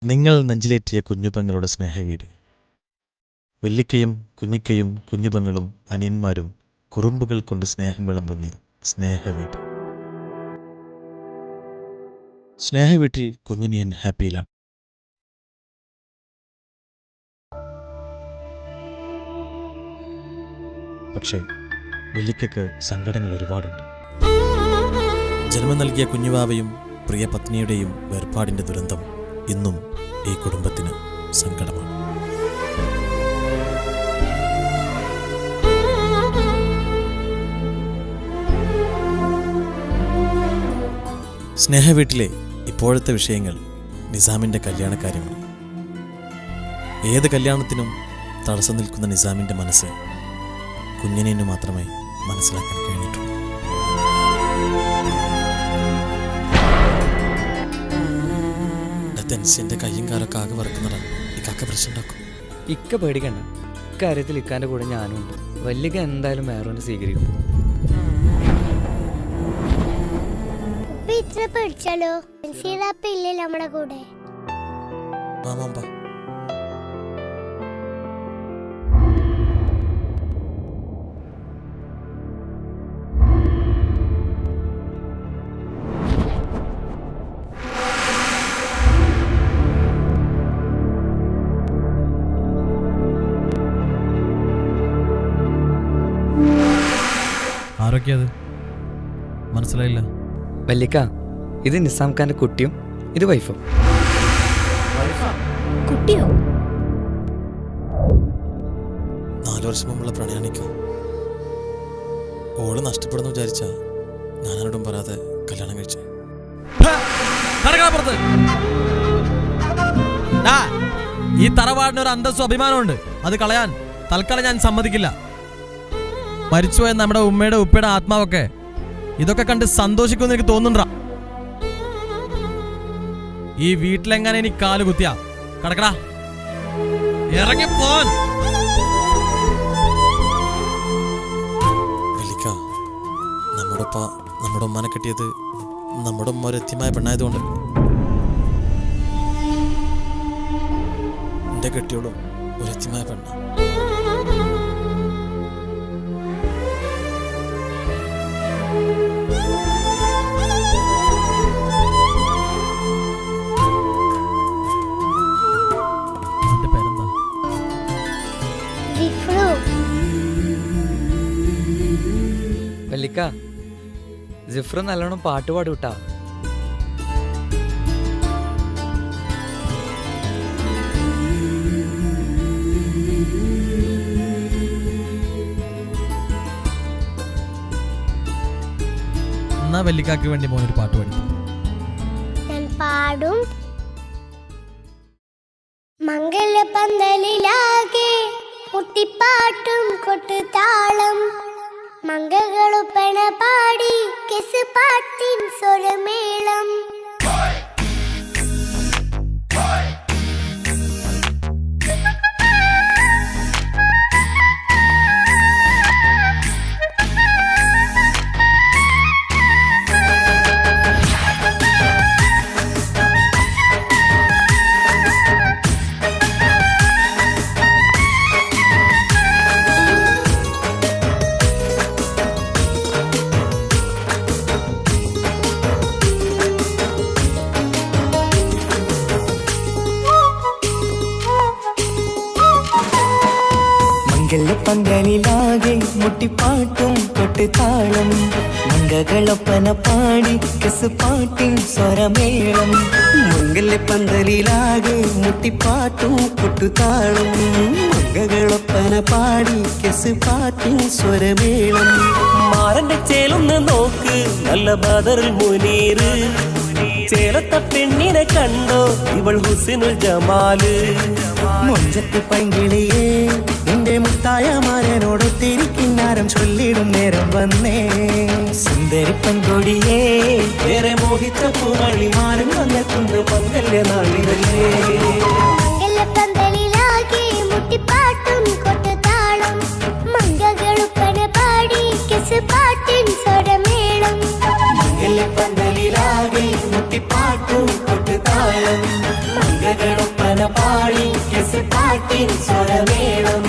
നിങ്ങൾ നെഞ്ചിലേറ്റിയ കുഞ്ഞുപെങ്ങളുടെ സ്നേഹവീട്. വല്ലിക്കയും കുഞ്ഞിക്കയും കുഞ്ഞുപെങ്ങളും അനിയന്മാരും കുറുമ്പുകൾ കൊണ്ട് സ്നേഹം വിളമ്പുന്ന സ്നേഹവീട്. സ്നേഹവീട്ടിൽ കുഞ്ഞിനിയൻ ഹാപ്പിയിലാണ്. പക്ഷേ വല്ലിക്കയ്ക്ക് സങ്കടങ്ങൾ ഒരുപാടുണ്ട്. ജന്മം നൽകിയ കുഞ്ഞുവാവയും പ്രിയ പത്നിയുടെയും വേർപാടിൻ്റെ ദുരന്തം ഇന്നും ഈ കുടുംബത്തിന് സങ്കടമാണ്. സ്നേഹവീട്ടിലെ ഇപ്പോഴത്തെ വിഷയങ്ങൾ നിസാമിൻ്റെ കല്യാണക്കാര്യമാണ്. ഏത് കല്യാണത്തിനും തടസ്സം നിൽക്കുന്ന നിസാമിൻ്റെ മനസ്സ് കുഞ്ഞിനു മാത്രമേ മനസ്സിലാക്കാൻ കഴിഞ്ഞിട്ടുള്ളൂ. തെൻസിന്റെ കയ്യും കാലൊക്കെ ആകെ വറക്കുന്നതാണ്. ഇക്കാക്ക പ്രശ്നം ഉണ്ടാക്കും. ഇക്ക പേടിക്കണ്ട, ഇക്കാര്യത്തിൽ ഇക്കാന്റെ കൂടെ ഞാനും ഉണ്ട്. വല്ലിക്ക എന്തായാലും വേറൊന്ന് സ്വീകരിക്കും. പേടിച്ചാലോ? നമ്മുടെ കൂടെ ആരൊക്കെയത് മനസ്സിലായില്ല. വല്ലിക്ക, ഇത് നിസാം ഖാന്റെ കുട്ടിയും ഇത് വൈഫും. കുട്ടിയോ? 4 വർഷം മുമ്പുള്ള പ്രണയാണിക്കോ. ഓള് നഷ്ടപ്പെടുന്നു വിചാരിച്ച ഞാനോടും പറയാതെ കല്യാണം കഴിച്ചു. ഈ തറവാടിനൊരു അന്തസ്സും അഭിമാനമുണ്ട്. അത് കളയാൻ തൽക്കാലം ഞാൻ സമ്മതിക്കില്ല. മരിച്ചുപോയ നമ്മുടെ ഉമ്മയുടെ ഉപ്പയുടെ ആത്മാവൊക്കെ ഇതൊക്കെ കണ്ട് സന്തോഷിക്കുമെന്ന് എനിക്ക് തോന്നുന്നുണ്ടാ. ഈ വീട്ടിലെങ്ങനെ എനിക്ക് കാല് കുത്തിയാ കടക്കടാ, ഇറങ്ങിപ്പോൻ. നമ്മുടെ ഉമ്മാനെ കെട്ടിയത് നമ്മുടെ ഉമ്മ ഒരു എത്തിയമായ പെണ്ണായതുകൊണ്ട് എന്റെ കെട്ടിയോളും ഒരു എത്തിയമായ പെണ്ണ. വല്ലിക്ക, ജിഫ്ര നല്ലോണം പാട്ട് പാടൂട്ടാ. എന്നാ വല്ലിക്കാക്ക് വേണ്ടി മോനൊരു പാട്ട് പാടി. ഞാൻ പാടും. മംഗലപന്തലിലാകെ മുട്ടിപ്പാട്ടും കൊട്ടുതാളം, മംഗളൊപ്പന പാടി കെസ് പാട്ടിൻ സ്വരമേളം. പന്തലിലാകെ മുട്ടിപ്പാട്ടും കൊട്ടുതാളം, മംഗളൊപ്പന പാടി കെസ് പാട്ടിൻ സ്വരമേളം. മംഗലപ്പന്തലിലാകെ മുട്ടിപ്പാട്ടും കൊട്ടുതാളം, മംഗളൊപ്പന പാടി കെസ് പാട്ടിൻ സ്വരമേളം. മാറന്റെ ചേലൊന്ന് നോക്ക്, നല്ല ബദറുൽ മുനീറ്. ചേലത്തെ പെണ്ണിനെ കണ്ടോ, ഇവൾ ഹുസ്നുൽ ജമാല്. മൊഞ്ചത്ത് പൈങ്കിളിയേ, നിന്റെ മുത്തായ മാരനോടൊത്തിരിക്കിന്നാരം ചൊല്ലിടും നേരം വന്നേ. സുന്ദരി പെൺകൊടിയേ, വേറെ മോഹിച്ച പൂവളിമാരും വന്നെത്തുന്ന പങ്കല്യ നാളിതല്ലേ. മംഗലപന്തലിലാകെ മുട്ടിപ്പാട്ടും കൊട്ടുതാളം, മംഗളൊപ്പന പാടി കെസ് പാട്ടിൻ സ്വരമേളം. മംഗലപന്തലിലാകെ മുട്ടിപ്പാട്ടും കൊട്ടുതാളം, മംഗള പാട്ടിൻ സ്വരമേളം.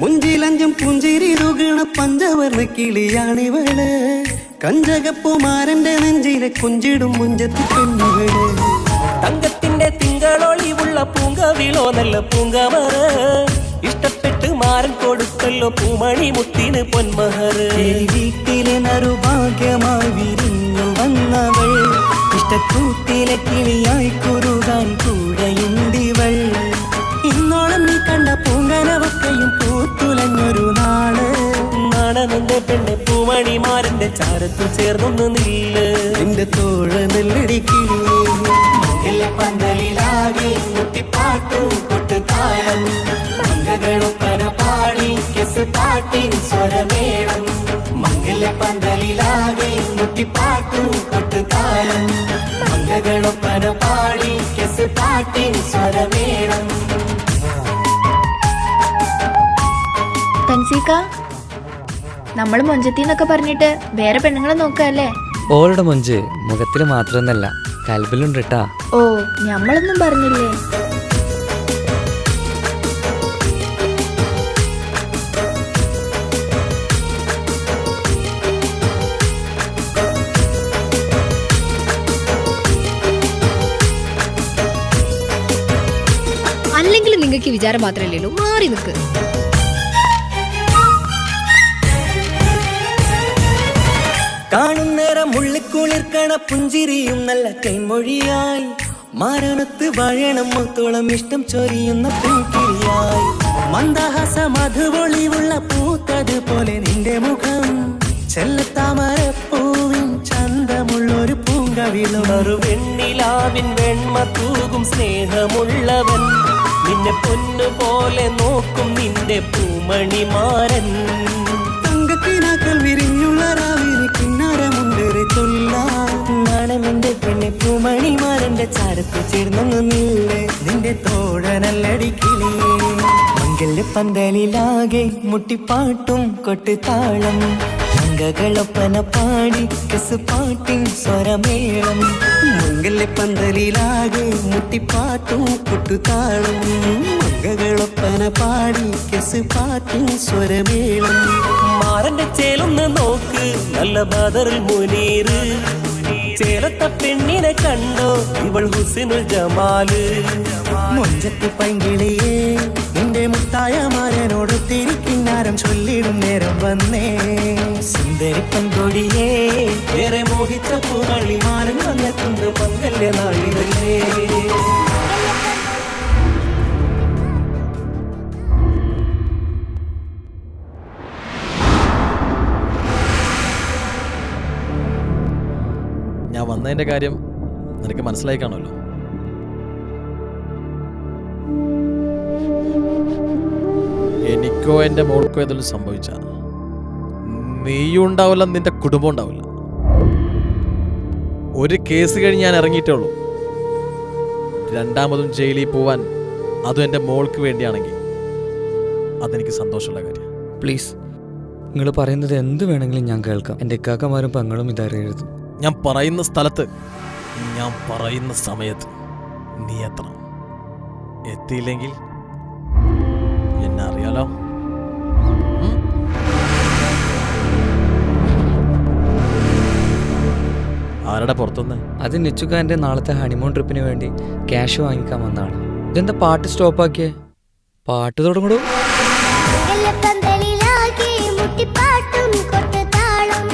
മുഞ്ചിലഞ്ചും പുഞ്ചിരി തുകണ പഞ്ചവർണ്ണ കിളിയാണിവള്. കഞ്ചകപ്പുമാരന്റെ നെഞ്ചിലെ കുഞ്ചിടും മുഞ്ചത്തി പെണ്ണുകള്. തങ്കത്തിന്റെ തിങ്കളൊളിവുള്ള പൂങ്കവിളോ നല്ല പൂങ്കമറ്. ഇഷ്ടപ്പെട്ട് മാരൻ കൊടുക്കല്ലോ പൂമണി മുത്തിന് പൊന്മഹറ്. വീട്ടിലെ നറുഭാഗ്യമായി വിരിഞ്ഞു വന്നവൾ. ഇഷ്ടക്കൂട്ടിലെ കിളിയായി കുറുകാൻ കൂടെയുണ്ടിവൾ. ഇന്നോളം നീ കണ്ട പൂങ്കനവക്കയും പൂത്തുലഞ്ഞൊരു നാള്. നാടനന്റെ പെണ്ണെ പൂമണിമാരന്റെ ചാരത്തു ചേർന്നൊന്ന് നില്ല്. എന്റെ തോഴ നെല്ലടിക്കിളിയെ പന്തലിലാകെ മുട്ടിപ്പാട്ടും കൊട്ടുതാളം. മംഗളൊപ്പന പാടി കെസ് പാട്ടിൻ സ്വരമേളം. മംഗല പന്തലിലാകെ മുട്ടിപ്പാട്ടും കൊട്ടുതാളം. മംഗളൊപ്പന പാടി കെസ് പാട്ടിൻ സ്വരമേളം. തൻസീക്ക, നമ്മള് മൊഞ്ചത്തിന്നൊക്കെ പറഞ്ഞിട്ട് വേറെ പെണ്ണുങ്ങളെ നോക്കല്ലേ? ഓളുടെ മൊഞ്ച് മുഖത്തിൽ മാത്രമൊന്നല്ല, കൽബിലുണ്ട് കേട്ടാ. ഓ, ഞമ്മളൊന്നും പറഞ്ഞില്ലേ? അല്ലെങ്കിൽ നിങ്ങൾക്ക് വിചാരം മാത്രമല്ലേ ഉള്ളൂ, മാറി നിൽക്ക്. കാണുന്നേരം ഉള്ളിക്കുളിർക്കണ പുഞ്ചിരിയും നല്ല കൈമൊഴിയായി. മാരണത്ത് വാഴണം മുത്തോളം ഇഷ്ടം ചൊരിയുന്ന പൂക്കിളിയായി. മന്ദഹാസ മധുപൊളിവുള്ള പൂത്തത് പോലെ നിന്റെ മുഖം. ചെല്ലത്താമരപ്പൂവിൻ ചന്തമുള്ളൊരു പൂങ്കവിളും. വെണ്ണിലാവിൻ വെണ്മ തൂകും സ്നേഹമുള്ളവൻ. നിന്നെ പൊന്നുപോലെ നോക്കും നിന്റെ പൂമണിമാരൻ. തങ്കക്കിനാക്കൾ വിരിഞ്ഞുള്ള രാവിലെ കിന്നാരമുണ്ടേറെ നാണമെന്റെ പെണ്ണെ പൂമണിമാരന്റെ ചാരത്ത് ചേർന്നൊന്നു നില്ലേ. നിന്റെ തോഴനല്ലടിക്കിളിയേ. മംഗല്യ പന്തലിലാകെ മുട്ടിപ്പാട്ടും കൊട്ടുതാളം. മംഗളൊപ്പന പാടി കെസ് പാട്ടിൻ സ്വരമേളം. മംഗല്യ പന്തലിലാകെ മുട്ടിപ്പാട്ടും കൊട്ടുതാളം. മംഗളൊപ്പന പാടി കെസ് പാട്ടിൻ സ്വരമേളം. മാറന്റെ ചേലൊന്ന് നോക്ക് നല്ല ബദറുൽ മുനീറ്. ചേലത്ത പെണ്ണിനെ കണ്ടോ ഇവൾ ഹുസ്നുൽ ജമാല്. മൊഞ്ചത്തി പൈങ്കിളിയേ നിന്റെ മുത്തായ മാരനോട് തിരിക്കിന്നാരം ചൊല്ലിടും നേരം വന്നേ. സുന്ദരി പങ്കൊടിയേ ഏറെ മോഹിച്ച പൂമണി മാരൻ വന്നെത്തുന്നു മംഗല്യ നാളിലേ. ഞാൻ വന്നതിൻ്റെ കാര്യം നിനക്ക് മനസ്സിലായി കാണുമല്ലോ. എനിക്കോ എൻ്റെ മോൾക്കോ ഏതെങ്കിലും സംഭവിച്ച നീയും ഉണ്ടാവില്ല, നിന്റെ കുടുംബം ഉണ്ടാവില്ല. ഒരു കേസ് കഴിഞ്ഞ് ഞാൻ ഇറങ്ങിയിട്ടേ ഉള്ളൂ. രണ്ടാമതും ജയിലിൽ പോവാൻ, അതും എൻ്റെ മോൾക്ക് വേണ്ടിയാണെങ്കിൽ അതെനിക്ക് സന്തോഷമുള്ള കാര്യം. പ്ലീസ്, നിങ്ങൾ പറയുന്നത് എന്ത് വേണമെങ്കിലും ഞാൻ കേൾക്കാം. എൻ്റെ ഇക്കാക്കമാരും പെങ്ങളും ഇതറിയരുത്. ഞാൻ പറയുന്ന സ്ഥലത്ത്, ഞാൻ പറയുന്ന സമയത്ത് നീ എത്തണം. എത്തിയില്ലെങ്കിൽ എന്നെ അറിയാലോ. ആരുടെ പുറത്തുനിന്ന്? അത് നിച്ചുക്കാൻ്റെ നാളത്തെ ഹണിമൂൺ ട്രിപ്പിന് വേണ്ടി ക്യാഷ് വാങ്ങിക്കാൻ വന്നതാണ്. ഇതെന്താ പാട്ട് സ്റ്റോപ്പാക്കിയേ? പാട്ട് തുടങ്ങൂ. പന്തലിലാകെ മുട്ടിപ്പാട്ടും കൊട്ടുതാളം.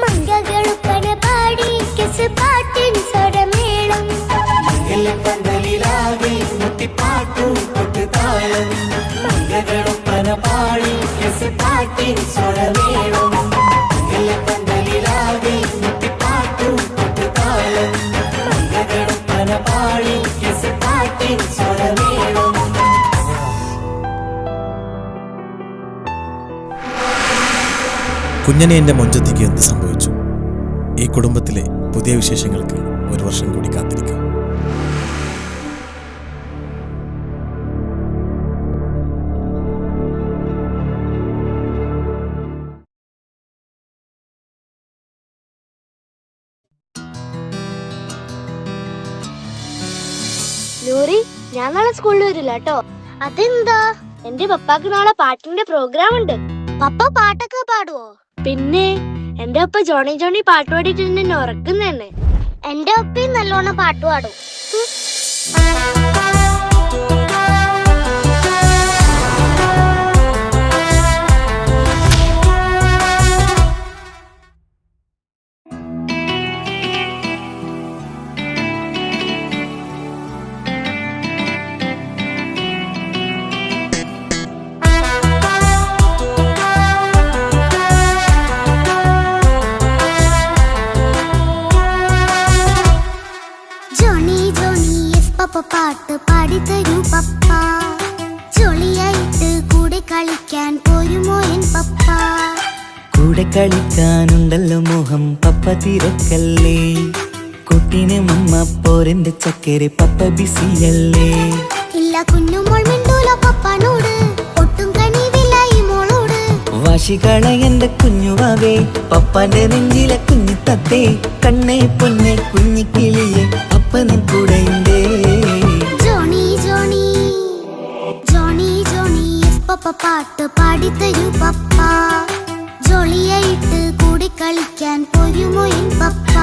മംഗളൊപ്പന പാടി കെസ് പാട്ടിൻ സ്വരമേളം. പന്തലിലാകെ മുട്ടിപ്പാട്ടും കൊട്ടുതാളം. മംഗളൊപ്പന പാടി കെസ് പാട്ടിൻ സ്വരമേളം. പന്തലിലാകെ മുട്ടിപ്പാട്ടും കൊട്ടുതാളം. മംഗളൊപ്പന പാടി കെസ് പാട്ടിൻ സ്വരമേളം. കുഞ്ഞനിയൻ്റെ മൊഞ്ചത്തിക്ക് എന്ത് സംഭവിച്ചു? ഈ കുടുംബത്തിലെ പുതിയ വിശേഷങ്ങൾക്ക് 1 വർഷം കൂടി കാത്തിരിക്കാം. നൂറി, ഞാൻ നാളെ സ്കൂളിൽ വരില്ല കേട്ടോ. അതെന്താ? എന്റെ പപ്പാക്ക് നാളെ പാട്ടിന്റെ പ്രോഗ്രാം ഉണ്ട്. പപ്പ പാട്ടൊക്കെ പാടുവോ? പിന്നെ എന്റെ അപ്പ ജോണി ജോണി പാട്ട് പാടിയിട്ട് എന്നെ ഉറക്കുന്നതന്നെ. എന്റെ അപ്പയും നല്ലോണം പാട്ട് പാടും. പപ്പ പാട്ട് പാടിത്തരൂ പപ്പ, ജോളിയായിട്ട് കൂടെ കളിക്കാൻ പോരുമോ എൻ പപ്പ? കൂടെ കളിക്കാനുണ്ടല്ലോ മോഹം പപ്പ തിരക്കല്ലേ, കുട്ടീനെ മമ്മ പോരെന്റെ ചക്കരെ പപ്പ ബിസിയല്ലേ. ഇല്ല കുഞ്ഞുമോൾ മിണ്ടൂല പപ്പനോട്, ഒട്ടും കനിവില്ല ഈ മോളോട്. വാശികള എന്റെ കുഞ്ഞുവാവേ, പപ്പാന്റെ നെഞ്ചിലെ കുഞ്ഞു തത്തേ, കണ്ണേ പൊന്നെ കുഞ്ഞിക്കിളിയെ അപ്പനും കൂടെയുണ്ടേ. ജോണി ജോണി ജോണി ജോണി പപ്പ പാട്ട് പാടിത്തരൂ പപ്പ, ജോളിയായിട്ട് കൂടെ കളിക്കാൻ പോരുമോ എൻ പപ്പ?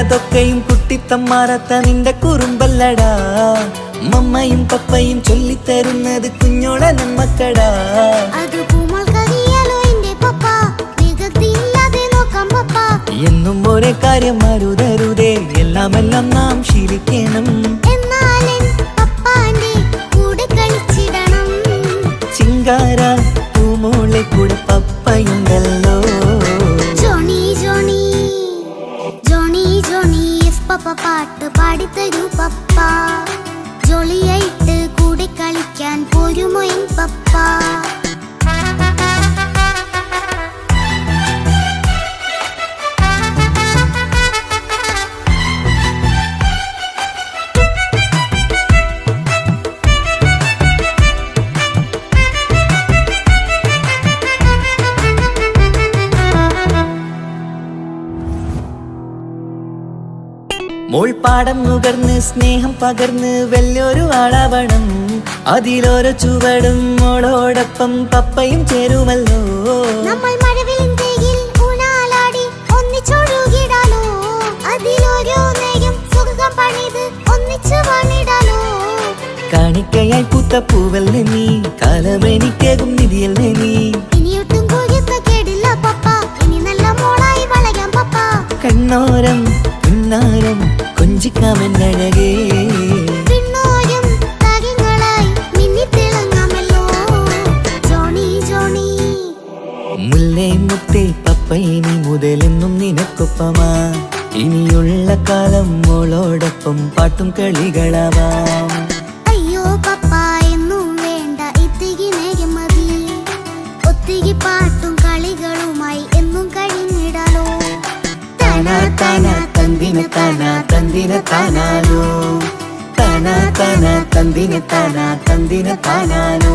അതൊക്കെയും കുട്ടിത്തമ്മാറത്ത നിന്റെ കുറുമ്പല്ലടാ, മമ്മയും പപ്പയും ചൊല്ലിത്തരുന്നത് കുഞ്ഞോളെ നമ്മക്കടാ. എന്നും ഒരേ കാര്യം അരുതരുതേ, എല്ലാം എല്ലാം നാം ശീലിക്കണം. ചിങ്കാര പൂമോളെ കൂടെ പപ്പയുണ്ടല്ലോ. പപ്പ പാട്ട് പാടിത്തരൂ പപ്പ, ജോളിയായിട്ട് കൂടെ കളിക്കാൻ പോരുമോ എൻ പപ്പ? മോൾപ്പാടം നുകർന്ന് സ്നേഹം പകർന്ന് വലിയൊരു ആളാവണം, അതിലോരോ ചുവടും മോളോടൊപ്പം പപ്പയും ചേരുമല്ലോ. നമ്മൾ മഴവിലും തേയിൽ ഊനാലാടി ഒന്നിച്ചൊഴുകിടാലോ, അതിലോരോ നേരം സുഖം പണിത് ഒന്നിച്ചു വാണിടാലോ. കാണിക്കയായി പൂത്ത പൂവല്ലേ നീ, കാലമെനിക്കേകും നിധിയല്ലേ നീ. ഇനിയൊട്ടും കൂടിയത്ത കേടില്ല പപ്പ, ഇനി നല്ല മോളായി വളരാം പപ്പ. കണ്ണോരം പുന്നാരം കൊഞ്ചിക്കാമെന്നഴകേ, പിന്നോരം താരങ്ങളായി മിന്നിത്തിളങ്ങാമല്ലോ. ജോണി ജോണി മുല്ലേ മുത്തേ പപ്പ ഇനി മുതലെന്നും നിനക്കൊപ്പമാ, ഇനിയുള്ള കാലം മോളോടൊപ്പം പാട്ടും കളികളാവാം. അയ്യോ പപ്പ എന്നും വേണ്ട ഇത്തിരി നേരം മതി, ഒത്തിരി പാട്ടും കളികളുമായി എന്നും കഴിഞ്ഞിടാലോ. താനാ താനാ തന്തിന താനാ തന്തിന താനാനോ, താനാ താനാ തന്തിന താനാ തന്തിന താനാനോ.